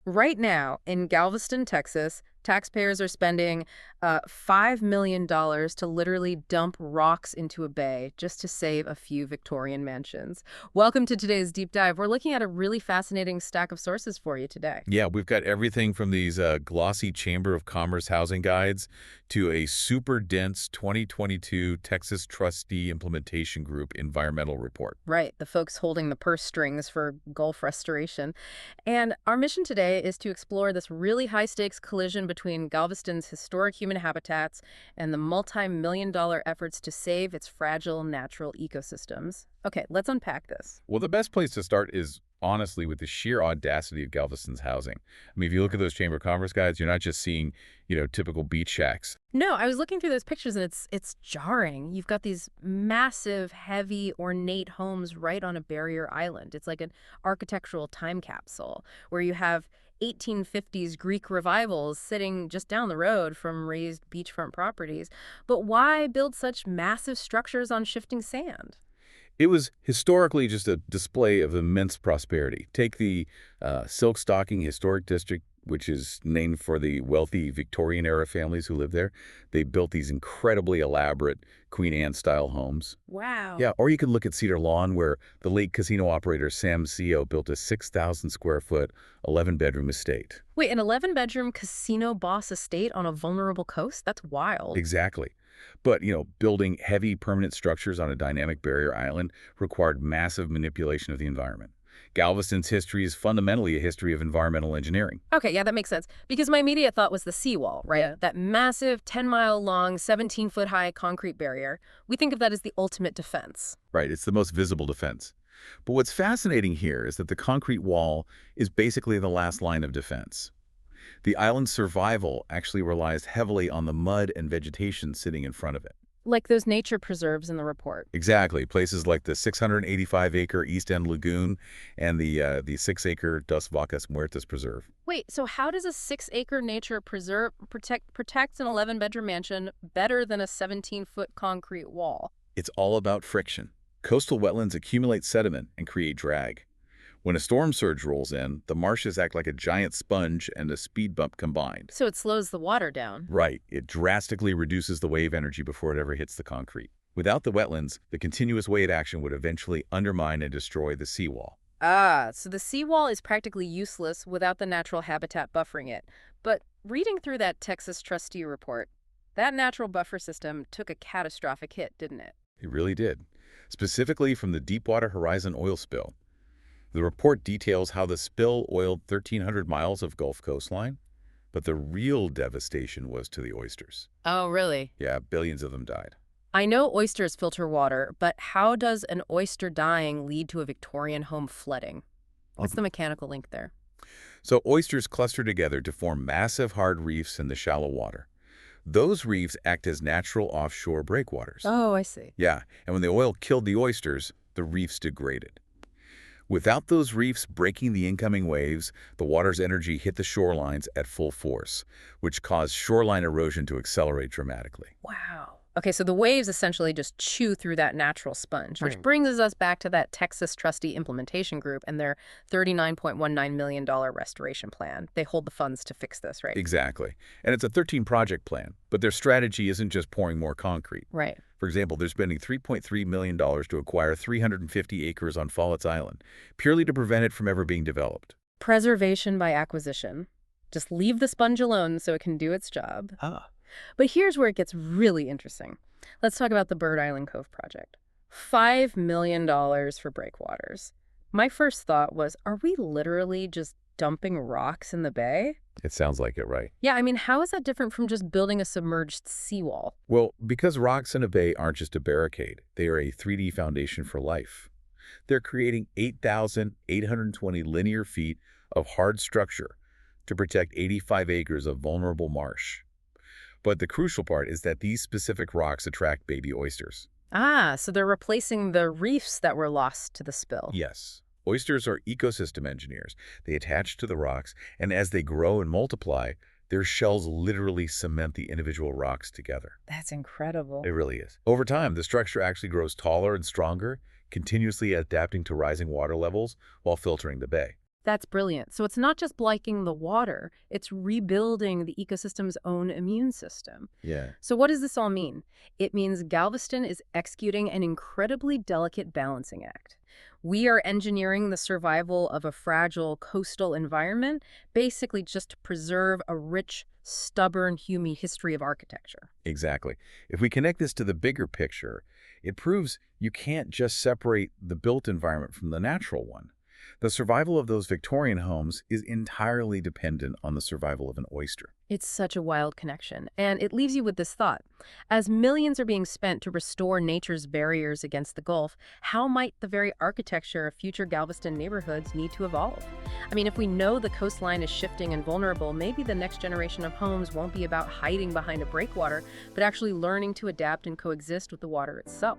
Right now, in Galveston, Texas, taxpayers are spending $5 million to literally dump rocks into a bay just to save a few Victorian mansions. Welcome to today's deep dive. We're looking at a really fascinating stack of sources for you today. Yeah, we've got everything from these glossy Chamber of Commerce housing guides to a super dense 2022 Texas Trustee Implementation Group environmental report. Right, the folks holding the purse strings for Gulf restoration. And our mission today is to explore this really high-stakes collision between Galveston's historic human habitats and the multi-million-dollar efforts to save its fragile natural ecosystems. Okay, let's unpack this. Well, the best place to start is honestly with the sheer audacity of Galveston's housing. I mean, if you look at those Chamber of Commerce guides, you're not just seeing, typical beach shacks. No, I was looking through those pictures and it's jarring. You've got these massive, heavy, ornate homes right on a barrier island. It's like an architectural time capsule where you have 1850s Greek revivals sitting just down the road from raised beachfront properties. But why build such massive structures on shifting sand? It was historically just a display of immense prosperity. Take the Silk Stocking Historic District, which is named for the wealthy Victorian-era families who lived there. They built these incredibly elaborate Queen Anne-style homes. Wow. Yeah, or you could look at Cedar Lawn, where the late casino operator Sam Seo built a 6,000-square-foot, 11-bedroom estate. Wait, an 11-bedroom casino boss estate on a vulnerable coast? That's wild. Exactly. But, building heavy permanent structures on a dynamic barrier island required massive manipulation of the environment. Galveston's history is fundamentally a history of environmental engineering. Okay, yeah, that makes sense. Because my immediate thought was the seawall, right? Yeah. That massive 10-mile-long, 17-foot-high concrete barrier. We think of that as the ultimate defense. Right, it's the most visible defense. But what's fascinating here is that the concrete wall is basically the last line of defense. The island's survival actually relies heavily on the mud and vegetation sitting in front of it. Like those nature preserves in the report. Exactly. Places like the 685-acre East End Lagoon and the 6-acre Dos Vacas Muertas Preserve. Wait, so how does a 6-acre nature preserve protect an 11-bedroom mansion better than a 17-foot concrete wall? It's all about friction. Coastal wetlands accumulate sediment and create drag. When a storm surge rolls in, the marshes act like a giant sponge and a speed bump combined. So it slows the water down. Right. It drastically reduces the wave energy before it ever hits the concrete. Without the wetlands, the continuous wave action would eventually undermine and destroy the seawall. Ah, so the seawall is practically useless without the natural habitat buffering it. But reading through that Texas trustee report, that natural buffer system took a catastrophic hit, didn't it? It really did. Specifically from the Deepwater Horizon oil spill. The report details how the spill oiled 1,300 miles of Gulf coastline, but the real devastation was to the oysters. Oh, really? Yeah, billions of them died. I know oysters filter water, but how does an oyster dying lead to a Victorian home flooding? What's the mechanical link there? So oysters cluster together to form massive hard reefs in the shallow water. Those reefs act as natural offshore breakwaters. Oh, I see. Yeah, and when the oil killed the oysters, the reefs degraded. Without those reefs breaking the incoming waves, the water's energy hit the shorelines at full force, which caused shoreline erosion to accelerate dramatically. Wow. Okay, so the waves essentially just chew through that natural sponge, which Right. brings us back to that Texas Trustee Implementation Group and their $39.19 million restoration plan. They hold the funds to fix this, right? Exactly. And it's a 13-project plan, but their strategy isn't just pouring more concrete. Right. For example, they're spending $3.3 million to acquire 350 acres on Follett's Island, purely to prevent it from ever being developed. Preservation by acquisition. Just leave the sponge alone so it can do its job. Ah. But here's where it gets really interesting. Let's talk about the Bird Island Cove project. $5 million for breakwaters. My first thought was, are we literally just dumping rocks in the bay? It sounds like it, right? Yeah, I mean, how is that different from just building a submerged seawall? Well, because rocks in a bay aren't just a barricade, they are a 3D foundation for life. They're creating 8,820 linear feet of hard structure to protect 85 acres of vulnerable marsh. But the crucial part is that these specific rocks attract baby oysters. Ah, so they're replacing the reefs that were lost to the spill. Yes. Oysters are ecosystem engineers. They attach to the rocks, and as they grow and multiply, their shells literally cement the individual rocks together. That's incredible. It really is. Over time, the structure actually grows taller and stronger, continuously adapting to rising water levels while filtering the bay. That's brilliant. So it's not just blighting the water, it's rebuilding the ecosystem's own immune system. Yeah, So what does this all mean? It means Galveston is executing an incredibly delicate balancing act. We are engineering the survival of a fragile coastal environment, basically just to preserve a rich, stubborn human history of architecture. exactly. If we connect this to the bigger picture, it proves you can't just separate the built environment from the natural one. The survival of those Victorian homes is entirely dependent on the survival of an oyster. It's such a wild connection. And it leaves you with this thought. As millions are being spent to restore nature's barriers against the Gulf, how might the very architecture of future Galveston neighborhoods need to evolve? I mean, if we know the coastline is shifting and vulnerable, maybe the next generation of homes won't be about hiding behind a breakwater, but actually learning to adapt and coexist with the water itself.